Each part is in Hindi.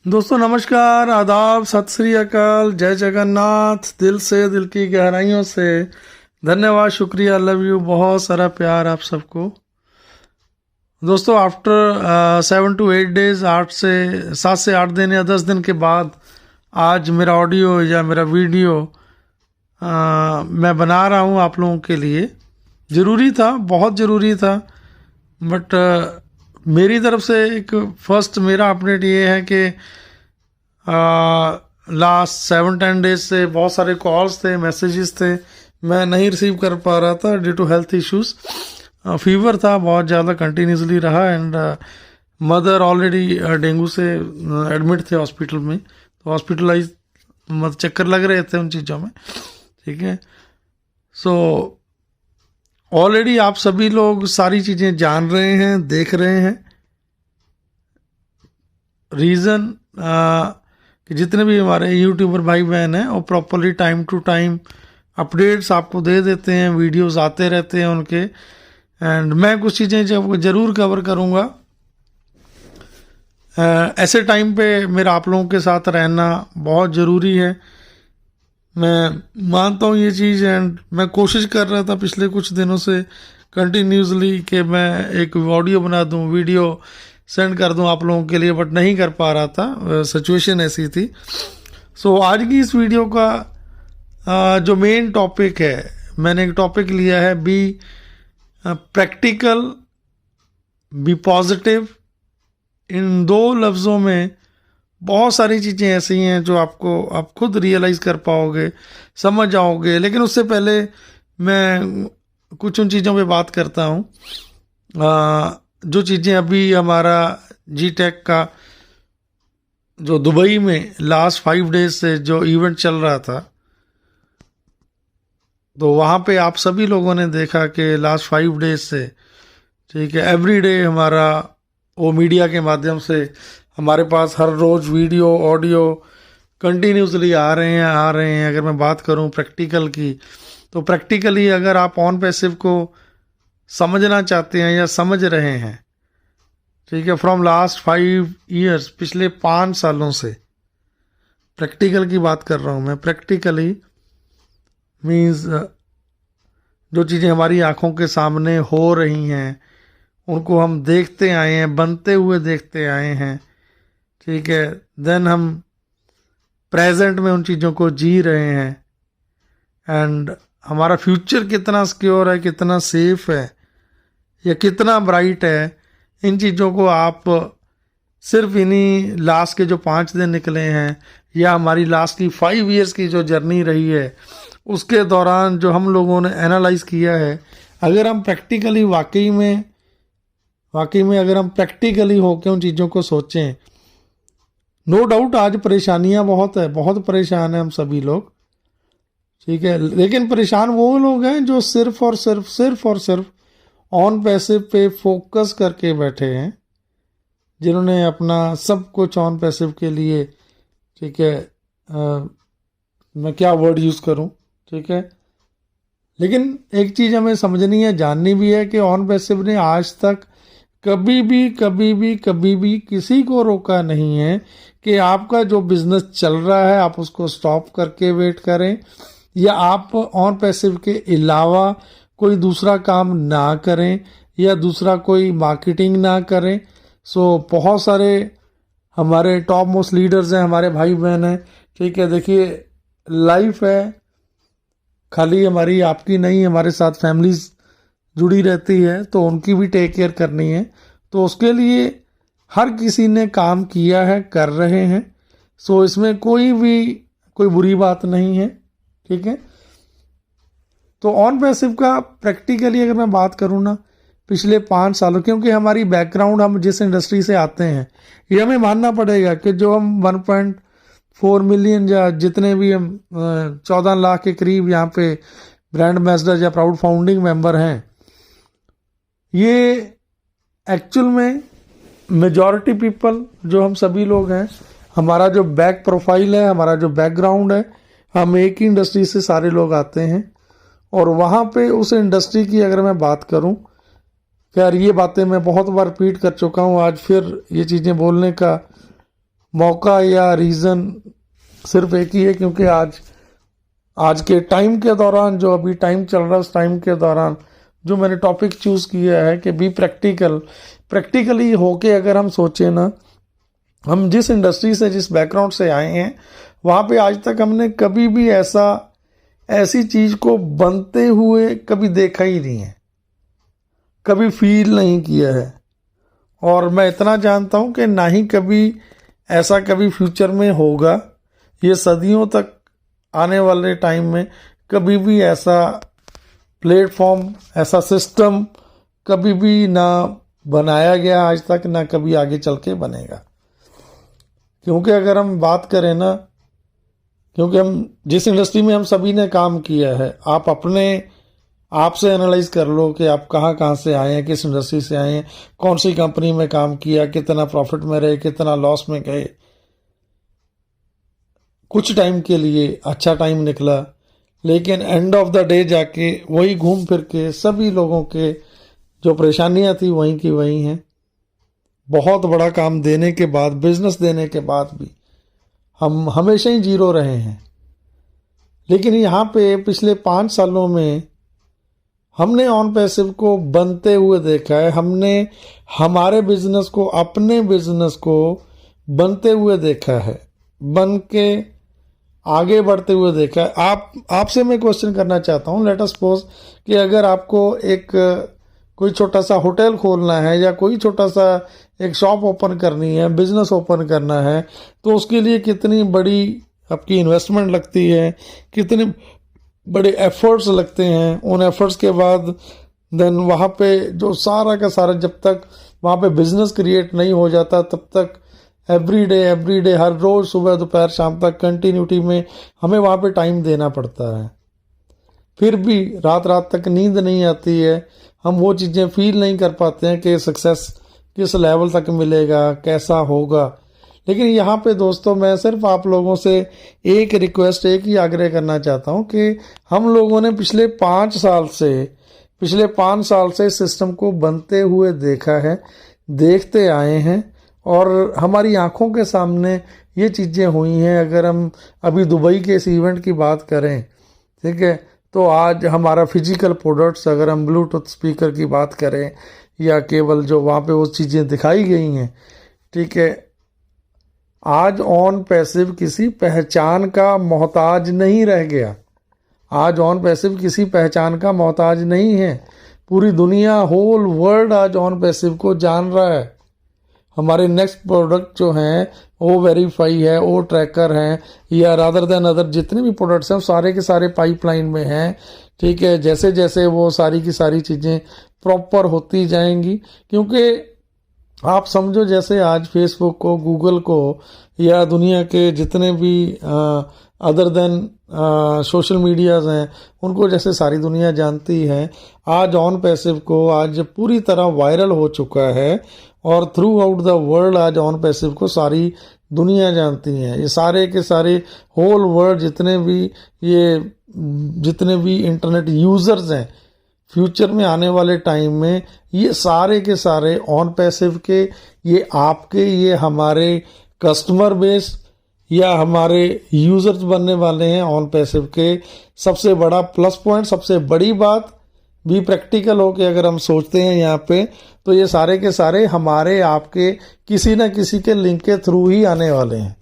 दोस्तों नमस्कार, आदाब, सत श्री अकाल, जय जगन्नाथ। दिल से, दिल की गहराइयों से धन्यवाद, शुक्रिया, लव यू, बहुत सारा प्यार आप सबको। दोस्तों आफ्टर 7 to 8 days, 7 से 8 दिन या 10 दिन के बाद आज मेरा ऑडियो या मेरा वीडियो मैं बना रहा हूँ आप लोगों के लिए। ज़रूरी था, बहुत ज़रूरी था, बट मेरी तरफ से एक फर्स्ट मेरा अपडेट ये है कि लास्ट 7-10 डेज से बहुत सारे कॉल्स थे, मैसेजेस थे, मैं नहीं रिसीव कर पा रहा था due to health issues. Fever था बहुत ज़्यादा, कंटिन्यूसली रहा, एंड मदर ऑलरेडी डेंगू से एडमिट थे हॉस्पिटल में, तो हॉस्पिटलाइज मतलब चक्कर लग रहे थे उन चीज़ों में। ठीक है, सो ऑलरेडी आप सभी लोग सारी चीज़ें जान रहे हैं, देख रहे हैं। रीज़न कि जितने भी हमारे यूट्यूबर भाई बहन हैं वो properly time to time updates आपको दे देते हैं, वीडियोस आते रहते हैं उनके, एंड मैं कुछ चीज़ें जब ज़रूर कवर करूँगा। ऐसे टाइम पे मेरा आप लोगों के साथ रहना बहुत ज़रूरी है, मैं मानता हूँ ये चीज़, एंड मैं कोशिश कर रहा था पिछले कुछ दिनों से कंटिन्यूसली कि मैं एक ऑडियो बना दूँ, वीडियो सेंड कर दूं आप लोगों के लिए, बट नहीं कर पा रहा था, सिचुएशन ऐसी थी। सो आज की इस वीडियो का जो मेन टॉपिक है, मैंने एक टॉपिक लिया है, बी प्रैक्टिकल, बी पॉजिटिव। इन दो लफ्ज़ों में बहुत सारी चीज़ें ऐसी हैं जो आप खुद रियलाइज़ कर पाओगे, समझ आओगे। लेकिन उससे पहले मैं कुछ उन चीज़ों पे बात करता हूँ जो चीज़ें अभी हमारा जी टेक का जो दुबई में लास्ट 5 डेज से जो इवेंट चल रहा था, तो वहाँ पे आप सभी लोगों ने देखा कि लास्ट 5 डेज से, ठीक है, एवरी डे हमारा वो मीडिया के माध्यम से हमारे पास हर रोज़ वीडियो ऑडियो कंटिन्यूसली आ रहे हैं। अगर मैं बात करूँ प्रैक्टिकल की, तो प्रैक्टिकली अगर आप ऑन पैसिव को समझना चाहते हैं या समझ रहे हैं, ठीक है, फ्रॉम लास्ट 5 ईयर्स, पिछले 5 सालों से प्रैक्टिकल की बात कर रहा हूँ मैं। प्रैक्टिकली मीन्स जो चीज़ें हमारी आंखों के सामने हो रही हैं उनको हम देखते आए हैं, बनते हुए देखते आए हैं, ठीक है। देन हम प्रेजेंट में उन चीज़ों को जी रहे हैं, एंड हमारा फ्यूचर कितना सिक्योर है, कितना सेफ है या कितना ब्राइट है, इन चीज़ों को आप सिर्फ इन्हीं लास्ट के जो 5 दिन निकले हैं या हमारी लास्ट की 5 ईयर्स की जो जर्नी रही है उसके दौरान जो हम लोगों ने एनालाइज किया है, अगर हम प्रैक्टिकली वाकई में अगर हम प्रैक्टिकली होकर उन चीज़ों को सोचें, नो डाउट आज परेशानियां बहुत है, बहुत परेशान हैं हम सभी लोग, ठीक है। लेकिन परेशान वो लोग हैं जो सिर्फ और सिर्फ ऑन पैसिव पे फोकस करके बैठे हैं, जिन्होंने अपना सब कुछ ऑन पैसिव के लिए, ठीक है, मैं क्या वर्ड यूज़ करूं, ठीक है। लेकिन एक चीज़ हमें समझनी है, जाननी भी है कि ऑन पैसिव ने आज तक कभी भी किसी को रोका नहीं है कि आपका जो बिजनेस चल रहा है आप उसको स्टॉप करके वेट करें, या आप ऑन पैसिव के अलावा कोई दूसरा काम ना करें या दूसरा कोई मार्केटिंग ना करें। सो बहुत सारे हमारे टॉप मोस्ट लीडर्स हैं, हमारे भाई बहन हैं, ठीक है। देखिए लाइफ है, खाली हमारी आपकी नहीं, हमारे साथ फैमिलीज जुड़ी रहती है, तो उनकी भी टेक केयर करनी है, तो उसके लिए हर किसी ने काम किया है, कर रहे हैं। सो इसमें कोई बुरी बात नहीं है, ठीक है। तो ऑन पैसिव का प्रैक्टिकली अगर मैं बात करूँ ना, पिछले 5 सालों, क्योंकि हमारी बैकग्राउंड, हम जिस इंडस्ट्री से आते हैं, ये हमें मानना पड़ेगा कि जो हम 1.4 मिलियन या जितने भी हम 14 लाख के करीब यहाँ पे ब्रांड एम्बेसडर या प्राउड फाउंडिंग मेंबर हैं, ये एक्चुअल में मेजॉरिटी पीपल जो हम सभी लोग हैं, हमारा जो बैक प्रोफाइल है, हमारा जो बैकग्राउंड है, हम एक ही इंडस्ट्री से सारे लोग आते हैं। और वहाँ पे उस इंडस्ट्री की अगर मैं बात करूँ, खैर ये बातें मैं बहुत बार रिपीट कर चुका हूँ, आज फिर ये चीज़ें बोलने का मौका या रीज़न सिर्फ एक ही है, क्योंकि आज के टाइम के दौरान, जो अभी टाइम चल रहा है, उस टाइम के दौरान जो मैंने टॉपिक चूज़ किया है कि बी प्रैक्टिकली होके अगर हम सोचें ना, हम जिस इंडस्ट्री से, जिस बैकग्राउंड से आए हैं, वहाँ पे आज तक हमने कभी भी ऐसी चीज़ को बनते हुए कभी देखा ही नहीं है, कभी फील नहीं किया है। और मैं इतना जानता हूँ कि ना ही कभी ऐसा कभी फ्यूचर में होगा। ये सदियों तक आने वाले टाइम में कभी भी ऐसा प्लेटफॉर्म, ऐसा सिस्टम कभी भी ना बनाया गया आज तक, ना कभी आगे चल के बनेगा। क्योंकि अगर हम बात करें ना, क्योंकि हम जिस इंडस्ट्री में हम सभी ने काम किया है, आप अपने आप से एनालाइज कर लो कि आप कहाँ से आए हैं, किस इंडस्ट्री से आए हैं, कौन सी कंपनी में काम किया, कितना प्रॉफिट में रहे, कितना लॉस में गए। कुछ टाइम के लिए अच्छा टाइम निकला, लेकिन एंड ऑफ द डे जाके वही घूम फिर के सभी लोगों के जो परेशानियां थी वहीं की वहीं हैं। बहुत बड़ा काम देने के बाद, बिजनेस देने के बाद भी हम हमेशा ही जीरो रहे हैं। लेकिन यहाँ पे पिछले 5 सालों में हमने ऑन पैसिव को बनते हुए देखा है। हमने हमारे बिजनेस को, अपने बिजनेस को बनते हुए देखा है, बन के आगे बढ़ते हुए देखा है। आपसे मैं क्वेश्चन करना चाहता हूँ, लेट अस सपोज कि अगर आपको कोई छोटा सा होटल खोलना है, या कोई छोटा सा एक शॉप ओपन करनी है, बिजनेस ओपन करना है, तो उसके लिए कितनी बड़ी आपकी इन्वेस्टमेंट लगती है, कितने बड़े एफर्ट्स लगते हैं। उन एफर्ट्स के बाद देन वहाँ पे जो सारा का सारा, जब तक वहाँ पे बिजनेस क्रिएट नहीं हो जाता, तब तक एवरी डे हर रोज़ सुबह दोपहर शाम तक कंटिन्यूटी में हमें वहाँ पे टाइम देना पड़ता है। फिर भी रात तक नींद नहीं आती है, हम वो चीज़ें फील नहीं कर पाते हैं कि सक्सेस किस लेवल तक मिलेगा, कैसा होगा। लेकिन यहाँ पे दोस्तों, मैं सिर्फ आप लोगों से एक रिक्वेस्ट, एक ही आग्रह करना चाहता हूँ कि हम लोगों ने पिछले 5 साल से सिस्टम को बनते हुए देखा है, देखते आए हैं, और हमारी आंखों के सामने ये चीज़ें हुई हैं। अगर हम अभी दुबई के इस इवेंट की बात करें, ठीक है, तो आज हमारा फिजिकल प्रोडक्ट्स, अगर हम ब्लूटूथ स्पीकर की बात करें, या केवल जो वहाँ पे वो चीज़ें दिखाई गई हैं, ठीक है, आज ऑन पैसिव किसी पहचान का मोहताज नहीं रह गया। आज ऑन पैसिव किसी पहचान का मोहताज नहीं है। पूरी दुनिया, होल वर्ल्ड आज ऑन पैसिव को जान रहा है। हमारे नेक्स्ट प्रोडक्ट जो हैं वो वेरीफाई है, वो ट्रैकर हैं, या रादर देन अदर जितने भी प्रोडक्ट्स हैं सारे के सारे पाइपलाइन में हैं। ठीक है, जैसे जैसे वो सारी की सारी चीज़ें प्रॉपर होती जाएंगी, क्योंकि आप समझो जैसे आज फेसबुक को, गूगल को, या दुनिया के जितने भी अदर देन सोशल मीडियाज़ हैं, उनको जैसे सारी दुनिया जानती है, आज ऑन पैसिव को आज पूरी तरह वायरल हो चुका है, और थ्रू आउट द वर्ल्ड आज ऑन पैसिव को सारी दुनिया जानती है। ये सारे के सारे होल वर्ल्ड जितने भी इंटरनेट यूज़र्स हैं, फ्यूचर में आने वाले टाइम में ये सारे के सारे ऑन पैसिव के, ये आपके, ये हमारे कस्टमर बेस या हमारे यूज़र्स बनने वाले हैं ऑन पैसिव के। सबसे बड़ा प्लस पॉइंट, सबसे बड़ी बात भी प्रैक्टिकल हो कि अगर हम सोचते हैं यहाँ पे, तो ये सारे के सारे हमारे आपके किसी न किसी के लिंक के थ्रू ही आने वाले हैं।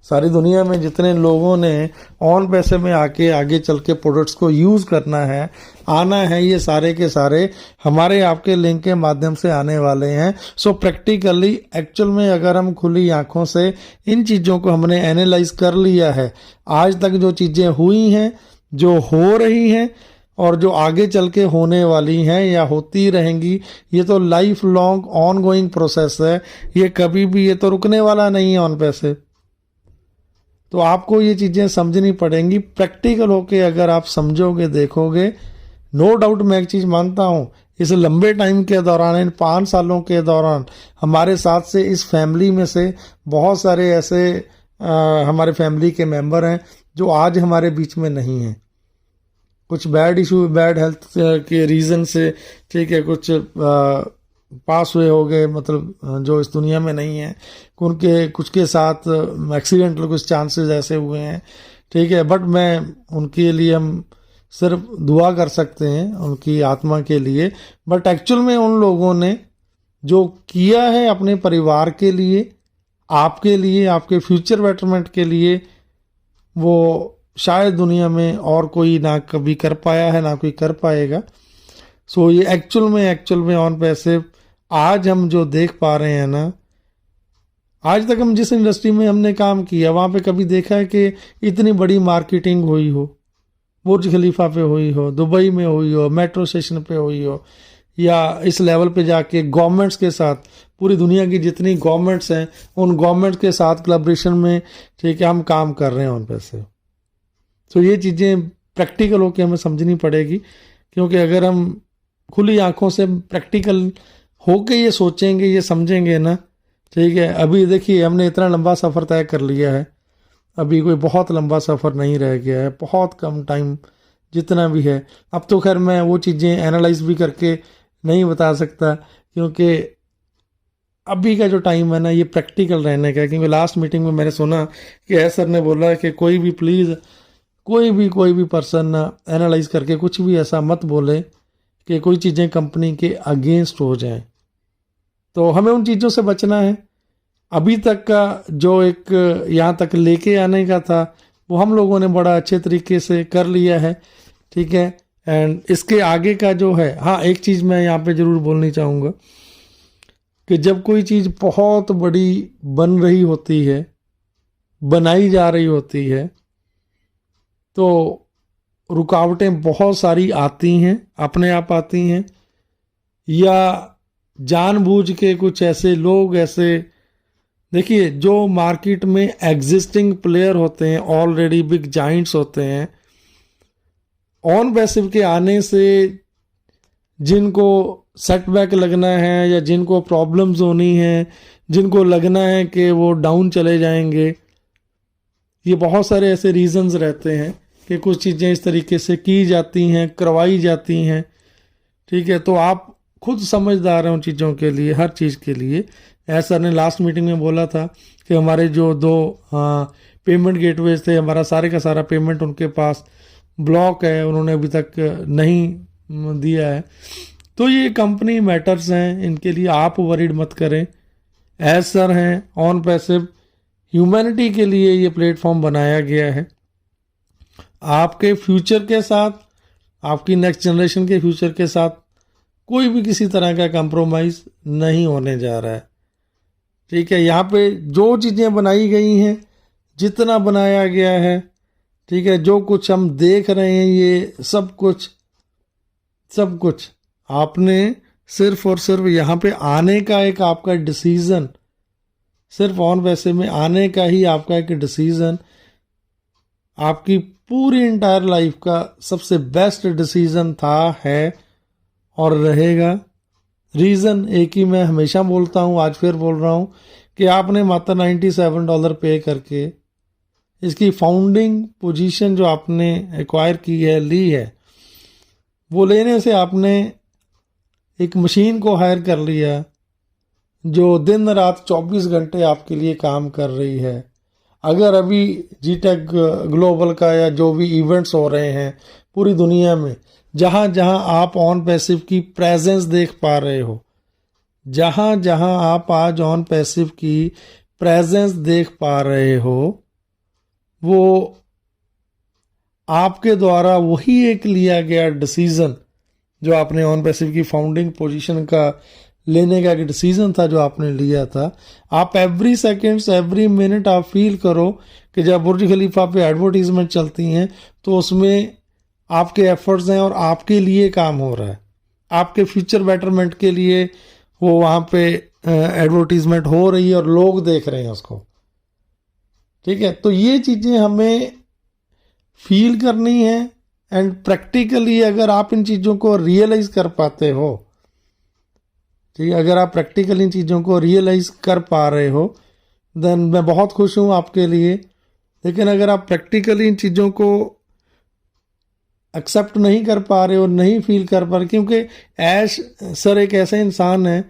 सारी दुनिया में जितने लोगों ने ऑन पैसे में आके आगे चल के प्रोडक्ट्स को यूज़ करना है, आना है, ये सारे के सारे हमारे आपके लिंक के माध्यम से आने वाले हैं। सो प्रैक्टिकली एक्चुअल में अगर हम खुली आंखों से इन चीज़ों को हमने एनालाइज कर लिया है, आज तक जो चीज़ें हुई हैं, जो हो रही हैं, और जो आगे चल के होने वाली हैं या होती रहेंगी, ये तो life long on going process है। ये कभी भी, ये तो रुकने वाला नहीं है ऑन पैसे। तो आपको ये चीज़ें समझनी पड़ेंगी। प्रैक्टिकल होके अगर आप समझोगे, देखोगे, नो डाउट मैं एक चीज़ मानता हूँ, इस लंबे टाइम के दौरान, इन 5 सालों के दौरान हमारे साथ से, इस फैमिली में से बहुत सारे ऐसे हमारे फैमिली के मेंबर हैं जो आज हमारे बीच में नहीं हैं। कुछ बैड हेल्थ के रीज़न से, ठीक है, कुछ पास हुए हो गए, मतलब जो इस दुनिया में नहीं है, उनके कुछ के साथ एक्सीडेंटल कुछ चांसेस ऐसे हुए हैं, ठीक है। बट मैं उनके लिए हम सिर्फ दुआ कर सकते हैं उनकी आत्मा के लिए। बट एक्चुअल में उन लोगों ने जो किया है अपने परिवार के लिए, आपके लिए, आपके फ्यूचर बेटरमेंट के लिए, वो शायद दुनिया में और कोई ना कभी कर पाया है, ना कोई कर पाएगा। सो ये एक्चुअल में ऑन पैसिव आज हम जो देख पा रहे हैं ना, आज तक हम जिस इंडस्ट्री में हमने काम किया वहाँ पे कभी देखा है कि इतनी बड़ी मार्केटिंग हुई हो, बुर्ज खलीफा पे हुई हो, दुबई में हुई हो, मेट्रो स्टेशन पे हुई हो, या इस लेवल पे जाके गवर्नमेंट्स के साथ, पूरी दुनिया की जितनी गवर्नमेंट्स हैं उन गवर्नमेंट्स के साथ कोलैबोरेशन में, ठीक है, हम काम कर रहे हैं ऑन पैसिव। तो ये चीज़ें प्रैक्टिकल होकर हमें समझनी पड़ेगी, क्योंकि अगर हम खुली आंखों से प्रैक्टिकल होके ये सोचेंगे, ये समझेंगे ना, ठीक है। अभी देखिए हमने इतना लंबा सफ़र तय कर लिया है, अभी कोई बहुत लंबा सफ़र नहीं रह गया है, बहुत कम टाइम जितना भी है। अब तो खैर मैं वो चीज़ें एनालाइज भी करके नहीं बता सकता, क्योंकि अभी का जो टाइम है ना ये प्रैक्टिकल रहने का। क्योंकि लास्ट मीटिंग में मैंने सुना कि एस सर ने बोला कि कोई भी प्लीज़ कोई भी पर्सन ना एनालाइज करके कुछ भी ऐसा मत बोले कि कोई चीज़ें कंपनी के अगेंस्ट हो जाएं। तो हमें उन चीज़ों से बचना है। अभी तक का जो एक यहाँ तक लेके आने का था वो हम लोगों ने बड़ा अच्छे तरीके से कर लिया है, ठीक है। एंड इसके आगे का जो है, हाँ एक चीज़ मैं यहाँ पे ज़रूर बोलनी चाहूँगा कि जब कोई चीज़ बहुत बड़ी बन रही होती है, बनाई जा रही होती है, तो रुकावटें बहुत सारी आती हैं, अपने आप आती हैं, या जानबूझ के कुछ ऐसे लोग, ऐसे देखिए जो मार्केट में एग्जिस्टिंग प्लेयर होते हैं, ऑलरेडी बिग जाइंट्स होते हैं, ऑन पैसिव के आने से जिनको सेटबैक लगना है या जिनको प्रॉब्लम्स होनी है, जिनको लगना है कि वो डाउन चले जाएंगे, ये बहुत सारे ऐसे रीजंस रहते हैं कि कुछ चीज़ें इस तरीके से की जाती हैं, करवाई जाती हैं, ठीक है। तो आप खुद समझदार हैं उन चीज़ों के लिए, हर चीज़ के लिए। ऐसा ने लास्ट मीटिंग में बोला था कि हमारे जो 2 पेमेंट गेटवेज थे, हमारा सारे का सारा पेमेंट उनके पास ब्लॉक है, उन्होंने अभी तक नहीं दिया है। तो ये कंपनी मैटर्स हैं, इनके लिए आप वरीड मत करें। एज सर हैं ऑन पैसिव, ह्यूमैनिटी के लिए ये प्लेटफॉर्म बनाया गया है, आपके फ्यूचर के साथ, आपकी नेक्स्ट जनरेशन के फ्यूचर के साथ कोई भी किसी तरह का कंप्रोमाइज़ नहीं होने जा रहा है, ठीक है। यहाँ पे जो चीज़ें बनाई गई हैं, जितना बनाया गया है, ठीक है, जो कुछ हम देख रहे हैं, ये सब कुछ आपने सिर्फ और सिर्फ यहाँ पे आने का एक आपका डिसीज़न, सिर्फ ऑन पैसे में आने का ही आपका एक डिसीज़न आपकी पूरी इंटायर लाइफ का सबसे बेस्ट डिसीज़न था, है और रहेगा। रीज़न एक ही मैं हमेशा बोलता हूँ, आज फिर बोल रहा हूँ कि आपने मात्र $97 पे करके इसकी फाउंडिंग पोजीशन जो आपने एक्वायर की है, ली है, वो लेने से आपने एक मशीन को हायर कर लिया जो दिन रात 24 घंटे आपके लिए काम कर रही है। अगर अभी जीटेक ग्लोबल का या जो भी इवेंट्स हो रहे हैं पूरी दुनिया में, जहाँ जहाँ आप ऑन पैसिव की प्रेजेंस देख पा रहे हो, जहाँ जहाँ आप आज ऑन पैसिव की प्रेजेंस देख पा रहे हो, वो आपके द्वारा वही एक लिया गया डिसीज़न जो आपने ऑन पैसिव की फाउंडिंग पोजीशन का लेने का एक डिसीज़न था जो आपने लिया था। आप एवरी सेकेंड्स, एवरी मिनट आप फील करो कि जब बुर्ज खलीफा पे एडवर्टीजमेंट चलती हैं तो उसमें आपके एफर्ट्स हैं और आपके लिए काम हो रहा है, आपके फ्यूचर बेटरमेंट के लिए वो वहाँ पे एडवर्टीजमेंट हो रही है और लोग देख रहे हैं उसको, ठीक है। तो ये चीज़ें हमें फील करनी है एंड प्रैक्टिकली अगर आप इन चीज़ों को रियलाइज़ कर पाते हो, ठीक है, अगर आप प्रैक्टिकल इन चीज़ों को रियलाइज़ कर पा रहे हो देन मैं बहुत खुश हूँ आपके लिए। लेकिन अगर आप प्रैक्टिकली इन चीज़ों को एक्सेप्ट नहीं कर पा रहे हो, नहीं फील कर पा रहे, क्योंकि ऐश सर एक ऐसा इंसान है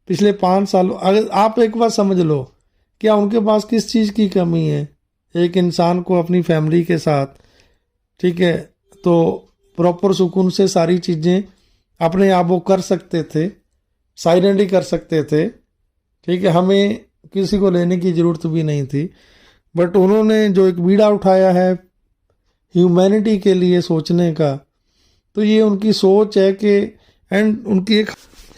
पिछले 5 साल, अगर आप एक बार समझ लो क्या उनके पास किस चीज़ की कमी है। एक इंसान को अपनी फैमिली के साथ, ठीक है, तो प्रॉपर सुकून से सारी चीज़ें अपने आप वो कर सकते थे, साइलेंटली कर सकते थे, ठीक है, हमें किसी को लेने की ज़रूरत भी नहीं थी। बट उन्होंने जो एक बीड़ा उठाया है ह्यूमैनिटी के लिए सोचने का, तो ये उनकी सोच है कि, एंड उनकी एक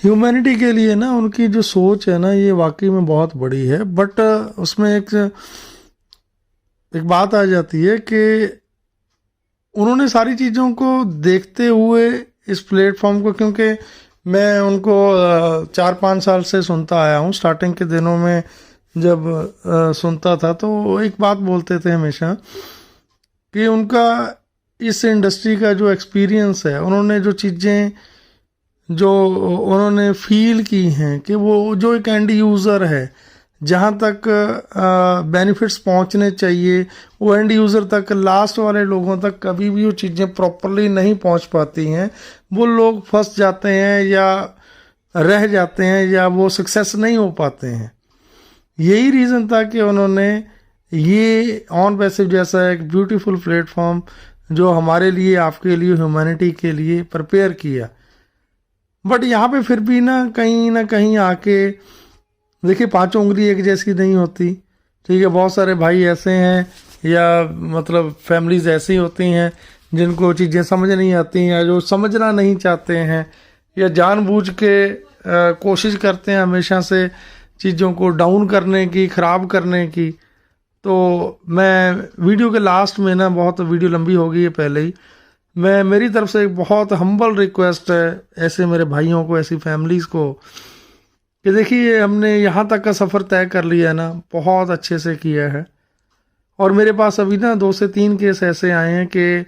ह्यूमैनिटी के लिए ना उनकी जो सोच है ना, ये वाकई में बहुत बड़ी है। बट उसमें एक बात आ जाती है कि उन्होंने सारी चीज़ों को देखते हुए इस प्लेटफॉर्म को, क्योंकि मैं उनको 4-5 साल से सुनता आया हूँ। स्टार्टिंग के दिनों में जब सुनता था तो एक बात बोलते थे हमेशा कि उनका इस इंडस्ट्री का जो एक्सपीरियंस है, उन्होंने जो चीज़ें जो उन्होंने फील की हैं कि वो जो एक एंड यूज़र है, जहाँ तक बेनिफिट्स पहुँचने चाहिए वो एंड यूज़र तक, लास्ट वाले लोगों तक कभी भी वो चीज़ें प्रॉपरली नहीं पहुँच पाती हैं। वो लोग फंस जाते हैं या रह जाते हैं या वो सक्सेस नहीं हो पाते हैं। यही रीज़न था कि उन्होंने ये ऑन पैसिव जैसा एक ब्यूटीफुल प्लेटफॉर्म जो हमारे लिए, आपके लिए, ह्यूमैनिटी के लिए प्रिपेयर किया। बट यहाँ पे फिर भी ना कहीं आके देखिए, 5 उंगली एक जैसी नहीं होती, ठीक है। बहुत सारे भाई ऐसे हैं या मतलब फैमिलीज ऐसी होती हैं जिनको चीज़ें समझ नहीं आती हैं, या जो समझना नहीं चाहते हैं, या जानबूझ के कोशिश करते हैं हमेशा से चीज़ों को डाउन करने की, ख़राब करने की। तो मैं वीडियो के लास्ट में ना, बहुत वीडियो लंबी हो गई है पहले ही, मैं मेरी तरफ से एक बहुत हम्बल रिक्वेस्ट है ऐसे मेरे भाइयों को, ऐसी फैमिलीज़ को, कि देखिए हमने यहाँ तक का सफ़र तय कर लिया है ना, बहुत अच्छे से किया है। और मेरे पास अभी ना 2 से 3 केस ऐसे आए हैं कि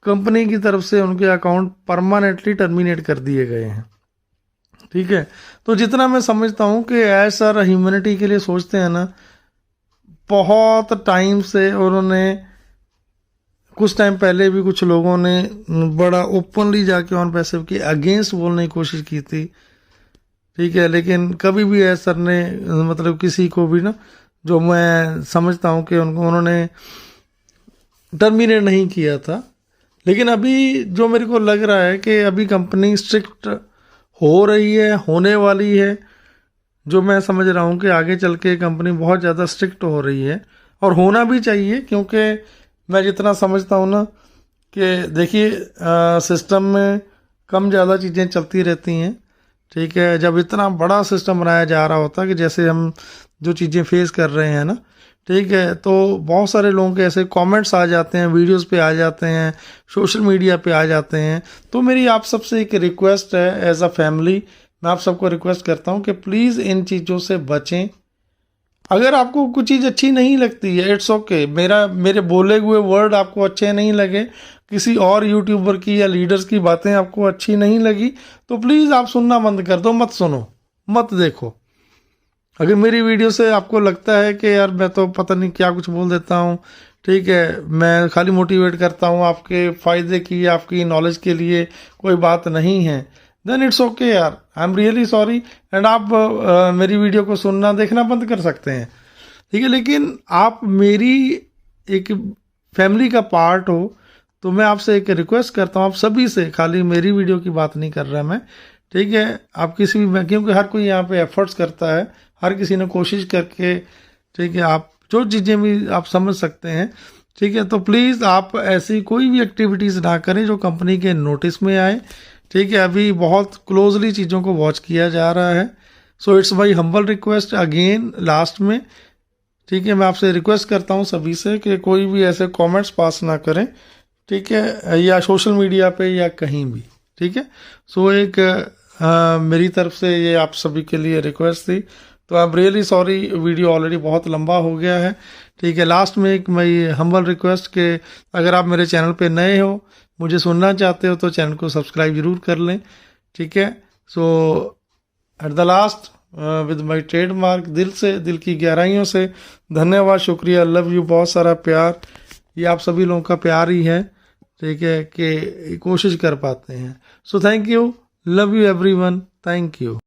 कंपनी की तरफ से उनके अकाउंट परमानेंटली टर्मिनेट कर दिए गए हैं, ठीक है। तो जितना मैं समझता हूँ कि ऐसा ह्यूमैनिटी के लिए सोचते हैं ना, बहुत टाइम से उन्होंने, कुछ टाइम पहले भी कुछ लोगों ने बड़ा ओपनली जाके ऑन पैसिव के अगेंस्ट बोलने की कोशिश की थी, ठीक है। लेकिन कभी भी सर ने मतलब किसी को भी ना, जो मैं समझता हूँ कि उन्होंने टर्मिनेट नहीं किया था। लेकिन अभी जो मेरे को लग रहा है कि अभी कंपनी स्ट्रिक्ट हो रही है, होने वाली है, जो मैं समझ रहा हूँ कि आगे चल के कंपनी बहुत ज़्यादा स्ट्रिक्ट हो रही है, और होना भी चाहिए। क्योंकि मैं जितना समझता हूँ ना कि देखिए, सिस्टम में कम ज़्यादा चीज़ें चलती रहती हैं, ठीक है। जब इतना बड़ा सिस्टम बनाया जा रहा होता है कि जैसे हम जो चीज़ें फेस कर रहे हैं ना, ठीक है, तो बहुत सारे लोगों के ऐसे कमेंट्स आ जाते हैं, वीडियोस पे आ जाते हैं, सोशल मीडिया पे आ जाते हैं। तो मेरी आप सबसे एक रिक्वेस्ट है, एज अ फैमिली मैं आप सबको रिक्वेस्ट करता हूँ कि प्लीज़ इन चीज़ों से बचें। अगर आपको कुछ चीज़ अच्छी नहीं लगती है, इट्स ओके, मेरे बोले हुए वर्ड आपको अच्छे नहीं लगे, किसी और यूट्यूबर की या लीडर्स की बातें आपको अच्छी नहीं लगी, तो प्लीज़ आप सुनना बंद कर दो, मत सुनो, मत देखो। अगर मेरी वीडियो से आपको लगता है कि यार मैं तो पता नहीं क्या कुछ बोल देता हूँ, ठीक है, मैं खाली मोटिवेट करता हूँ आपके फ़ायदे की, आपकी नॉलेज के लिए कोई बात नहीं है, देन इट्स ओके यार, I am really sorry. And आप मेरी वीडियो को सुनना देखना बंद कर सकते हैं, ठीक है। लेकिन आप मेरी एक फैमिली का पार्ट हो, तो मैं आपसे एक रिक्वेस्ट करता हूँ, आप सभी से, खाली मेरी वीडियो की बात नहीं कर रहा मैं, ठीक है। आप किसी भी, क्योंकि हर कोई यहाँ पे एफर्ट्स करता है, हर किसी ने कोशिश करके, ठीक है, आप जो चीज़ें भी आप समझ सकते हैं, ठीक है। तो प्लीज़ आप ऐसी कोई भी एक्टिविटीज़ ना करें जो कंपनी के नोटिस में आए, ठीक है। अभी बहुत क्लोजली चीज़ों को वॉच किया जा रहा है। So it's my humble request again last में, ठीक है, मैं आपसे रिक्वेस्ट करता हूँ सभी से कि कोई भी ऐसे कमेंट्स पास ना करें, ठीक है, या सोशल मीडिया पे या कहीं भी, ठीक है। सो एक मेरी तरफ से ये आप सभी के लिए रिक्वेस्ट थी। तो I am really sorry, video already बहुत लंबा हो गया है, ठीक है। लास्ट में एक मैं हम्बल रिक्वेस्ट के, अगर आप मेरे चैनल पे नए हो, मुझे सुनना चाहते हो, तो चैनल को सब्सक्राइब जरूर कर लें, ठीक है। So at the last with my trademark, दिल से, दिल की गहराइयों से धन्यवाद, शुक्रिया, लव यू, बहुत सारा प्यार, ये आप सभी लोगों का प्यार ही है, ठीक है, कि कोशिश कर पाते हैं। So thank you, love you everyone, thank you.